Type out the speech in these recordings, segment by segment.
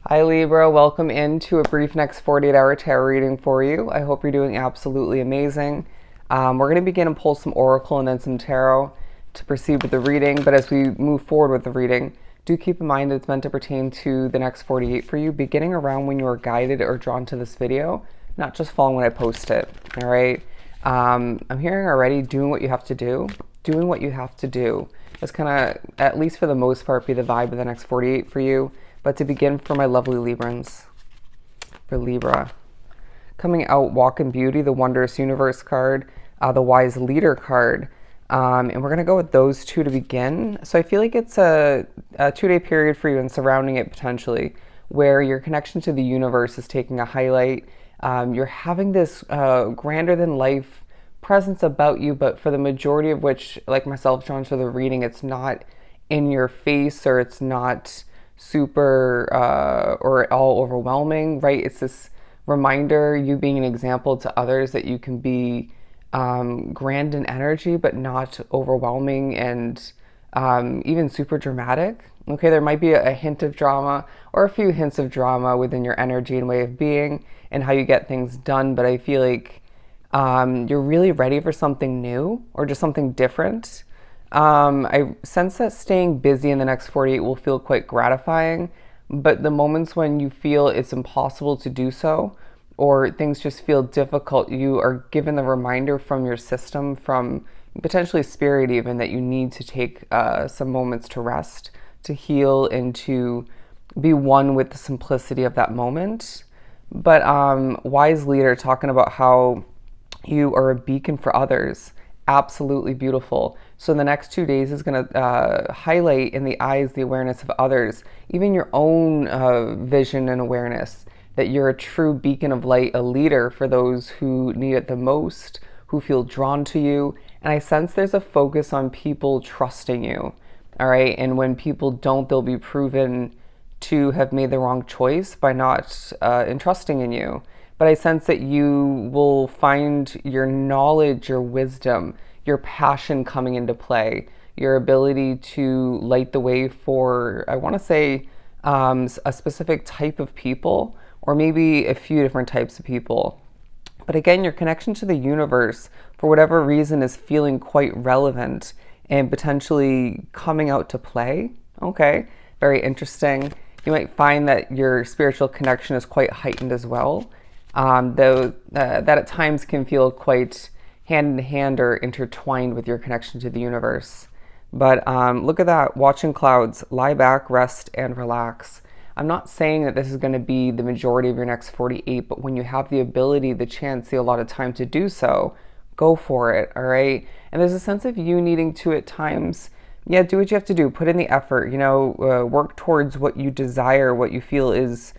Hi Libra, welcome into a brief next 48-hour tarot reading for you. I hope you're doing absolutely amazing. We're going to begin and pull some oracle and then some tarot to proceed with the reading, but as we move forward with the reading, do keep in mind that it's meant to pertain to the next 48 for you, beginning around when you are guided or drawn to this video, not just following when I post it, all right? I'm hearing already doing what you have to do. Doing what you have to do. That's kind of, at least for the most part, be the vibe of the next 48 for you. But to begin, for my lovely Librans, for Libra, coming out, Walk in Beauty, the Wondrous Universe card, the Wise Leader card, and we're going to go with those two to begin. So I feel like it's a 2-day period for you and surrounding it potentially, where your connection to the universe is taking a highlight. You're having this grander than life presence about you, but for the majority of which, like myself drawn to the reading, it's not in your face or it's not super or all overwhelming, right? It's this reminder, you being an example to others, that you can be grand in energy but not overwhelming and even super dramatic. Okay, there might be a hint of drama or a few hints of drama within your energy and way of being and how you get things done, but I feel like you're really ready for something new or just something different. I sense that staying busy in the next 48 will feel quite gratifying, but the moments when you feel it's impossible to do so or things just feel difficult, you are given the reminder from your system, from potentially spirit even, that you need to take some moments to rest, to heal, and to be one with the simplicity of that moment. But Wise Leader, talking about how you are a beacon for others. Absolutely beautiful. So the next 2 days is going to highlight in the eyes the awareness of others, even your own vision and awareness, that you're a true beacon of light, a leader for those who need it the most, who feel drawn to you. And I sense there's a focus on people trusting you, all right? And when people don't, they'll be proven to have made the wrong choice by not entrusting in you. But I sense that you will find your knowledge, your wisdom, your passion coming into play, your ability to light the way for, I want to say, a specific type of people, or maybe a few different types of people. But again, your connection to the universe, for whatever reason, is feeling quite relevant and potentially coming out to play. Okay, very interesting. You might find that your spiritual connection is quite heightened as well. Though that at times can feel quite hand in hand or intertwined with your connection to the universe. But look at that, watching clouds, lie back, rest, and relax. I'm not saying that this is going to be the majority of your next 48, but when you have the ability, the chance, a lot of time to do so, go for it, all right? And there's a sense of you needing to, at times, yeah, do what you have to do, put in the effort, work towards what you desire, what you feel is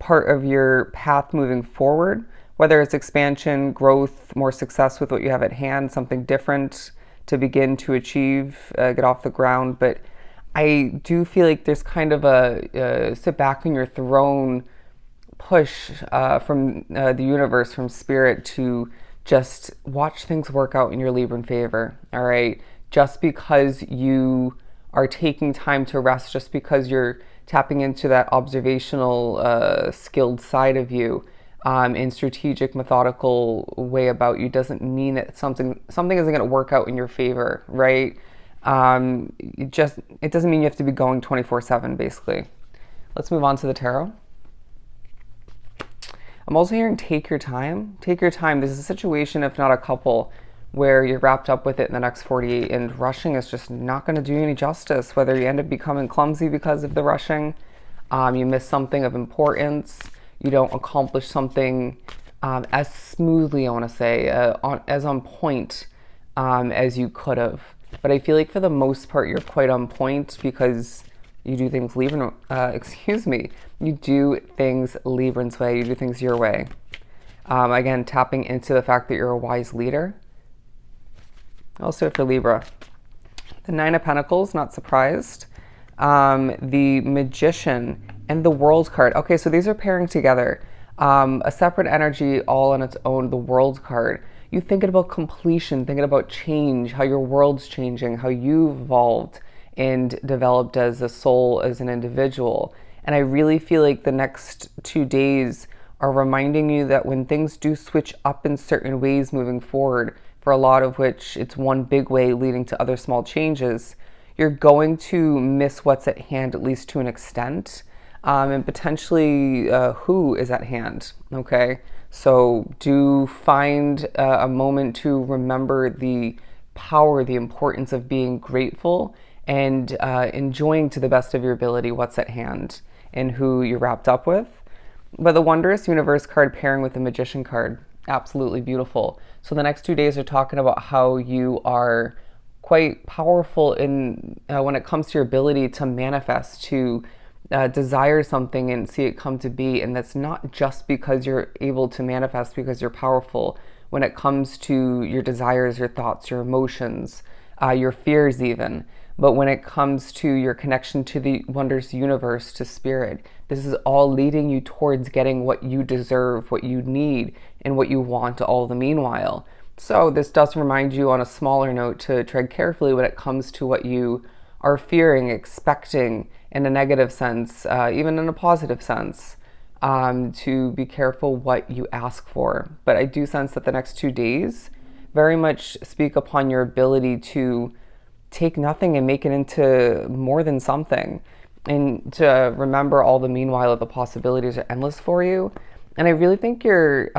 part of your path moving forward, whether it's expansion, growth, more success with what you have at hand, something different to begin to achieve, get off the ground. But I do feel like there's kind of a sit back on your throne push from the universe, from spirit, to just watch things work out in your Libran favor, all right? Just because you are taking time to rest, just because you're tapping into that observational, skilled side of you in strategic, methodical way about you, doesn't mean that something isn't going to work out in your favor, right? It doesn't mean you have to be going 24/7, basically. Let's move on to the tarot. I'm also hearing take your time. Take your time. This is a situation, if not a couple, where you're wrapped up with it in the next 48, and rushing is just not going to do you any justice. Whether you end up becoming clumsy because of the rushing, you miss something of importance, you don't accomplish something as smoothly, I want to say, as on point as you could have. But I feel like for the most part, you're quite on point because you do things you do things Libran's way, you do things your way. Again, tapping into the fact that you're a wise leader. Also for Libra, the Nine of Pentacles, not surprised. The Magician and the World card. Okay, so these are pairing together. A separate energy all on its own, the World card. You thinking about completion, thinking about change, how your world's changing, how you've evolved and developed as a soul, as an individual. And I really feel like the next 2 days are reminding you that when things do switch up in certain ways moving forward, for a lot of which it's one big way leading to other small changes, you're going to miss what's at hand, at least to an extent, and potentially who is at hand. Okay, so do find a moment to remember the power, the importance of being grateful and enjoying to the best of your ability what's at hand and who you're wrapped up with. But the Wondrous Universe card pairing with the Magician card, absolutely beautiful. So the next 2 days are talking about how you are quite powerful in when it comes to your ability to manifest, to desire something and see it come to be. And that's not just because you're able to manifest because you're powerful. When it comes to your desires, your thoughts, your emotions, your fears even. But when it comes to your connection to the wondrous universe, to spirit, this is all leading you towards getting what you deserve, what you need, and what you want all the meanwhile. So this does remind you on a smaller note to tread carefully when it comes to what you are fearing, expecting in a negative sense, even in a positive sense, to be careful what you ask for. But I do sense that the next 2 days very much speak upon your ability to take nothing and make it into more than something, and to remember all the meanwhile of the possibilities are endless for you. And I really think you're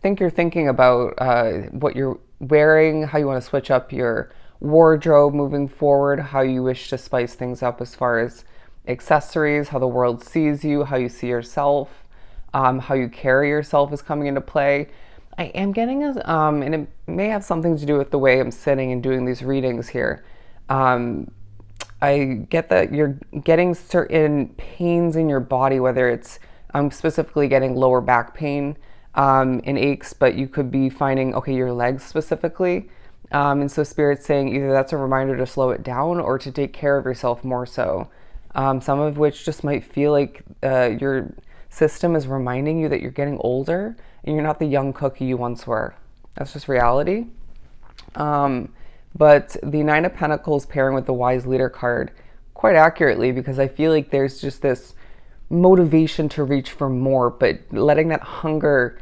thinking about what you're wearing, how you want to switch up your wardrobe moving forward, how you wish to spice things up as far as accessories, how the world sees you, how you see yourself, how you carry yourself is coming into play. I am getting and it may have something to do with the way I'm sitting and doing these readings here. I get that you're getting certain pains in your body, whether it's, I'm specifically getting lower back pain and aches, but you could be finding, okay, your legs specifically. And so Spirit's saying either that's a reminder to slow it down or to take care of yourself more so. Some of which just might feel like your system is reminding you that you're getting older and you're not the young cookie you once were. That's just reality. But the Nine of Pentacles pairing with the Wise Leader card quite accurately, because I feel like there's just this motivation to reach for more, but letting that hunger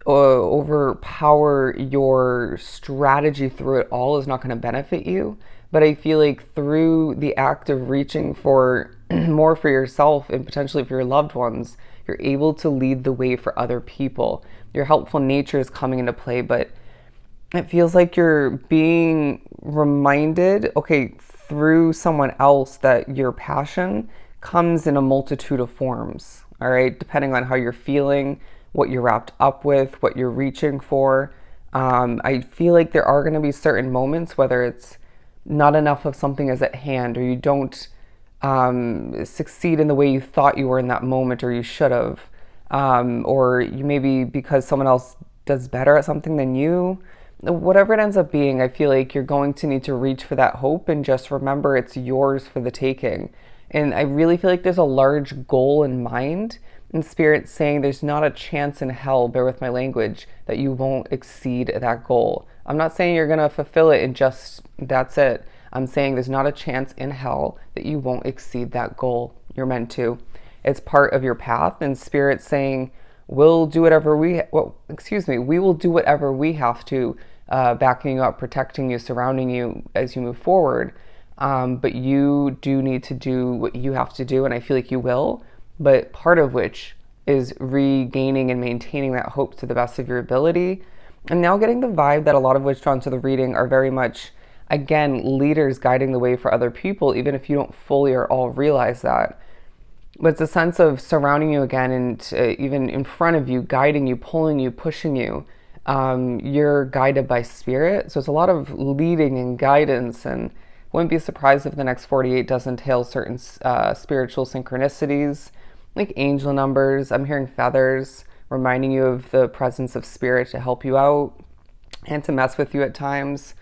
overpower your strategy through it all is not going to benefit you. But I feel like through the act of reaching for more for yourself and potentially for your loved ones, you're able to lead the way for other people. Your helpful nature is coming into play, but it feels like you're being reminded, okay, through someone else, that your passion comes in a multitude of forms, all right, depending on how you're feeling, what you're wrapped up with, what you're reaching for. I feel like there are going to be certain moments, whether it's not enough of something is at hand, or you don't succeed in the way you thought you were in that moment, or you should have, or you maybe because someone else does better at something than you. Whatever it ends up being, I feel like you're going to need to reach for that hope and just remember it's yours for the taking. And I really feel like there's a large goal in mind, and Spirit saying there's not a chance in hell, bear with my language, that you won't exceed that goal. I'm not saying you're going to fulfill it and just that's it. I'm saying there's not a chance in hell that you won't exceed that goal. You're meant to. It's part of your path, and Spirit saying we'll do whatever we will do whatever we have to, backing you up, protecting you, surrounding you as you move forward. But you do need to do what you have to do, and I feel like you will. But part of which is regaining and maintaining that hope to the best of your ability. And now getting the vibe that a lot of which drawn to the reading are very much, again, leaders guiding the way for other people, even if you don't fully or all realize that. But it's a sense of surrounding you again, and even in front of you, guiding you, pulling you, pushing you. You're guided by Spirit. So it's a lot of leading and guidance, and wouldn't be surprised if the next 48 does entail certain spiritual synchronicities, like angel numbers. I'm hearing feathers, reminding you of the presence of Spirit to help you out and to mess with you at times.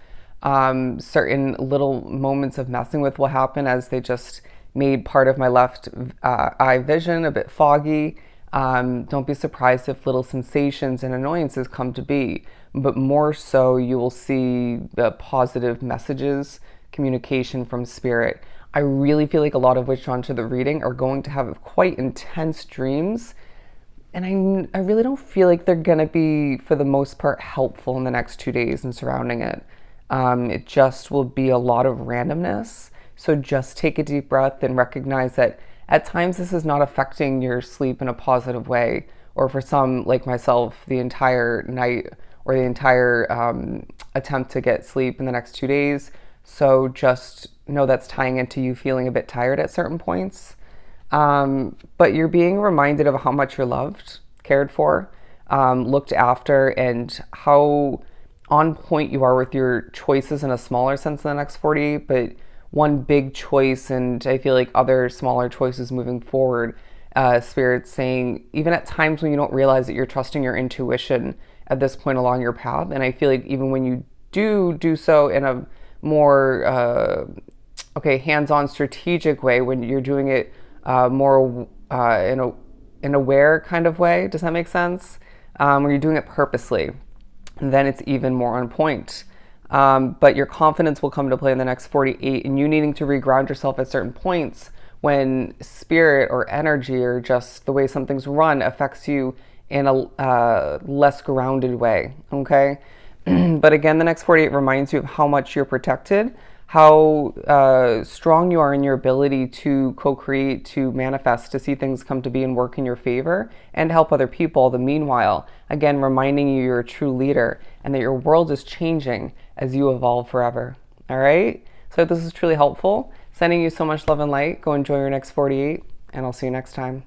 Certain little moments of messing with will happen as they just made part of my left eye vision a bit foggy. Don't be surprised if little sensations and annoyances come to be, but more so you will see the positive messages, communication from Spirit. I really feel like a lot of what's drawn to the reading are going to have quite intense dreams. And I really don't feel like they're going to be, for the most part, helpful in the next 2 days and surrounding it. It just will be a lot of randomness. So just take a deep breath and recognize that at times this is not affecting your sleep in a positive way. Or for some, like myself, the entire night or the entire attempt to get sleep in the next 2 days. So just know that's tying into you feeling a bit tired at certain points. But you're being reminded of how much you're loved, cared for, looked after, and how on point you are with your choices in a smaller sense in the next 40, but one big choice, and I feel like other smaller choices moving forward. Spirit's saying, even at times when you don't realize that you're trusting your intuition at this point along your path, and I feel like even when you do so in a more hands-on strategic way, when you're doing it more in an aware kind of way. Does that make sense? When you're doing it purposely, then it's even more on point. But your confidence will come to play in the next 48, and you needing to reground yourself at certain points when spirit or energy or just the way something's run affects you in a less grounded way. Okay. But again, the next 48 reminds you of how much you're protected, how strong you are in your ability to co-create, to manifest, to see things come to be and work in your favor and help other people. The meanwhile, again, reminding you you're a true leader and that your world is changing as you evolve forever. All right? So this is truly helpful. Sending you so much love and light. Go enjoy your next 48, and I'll see you next time.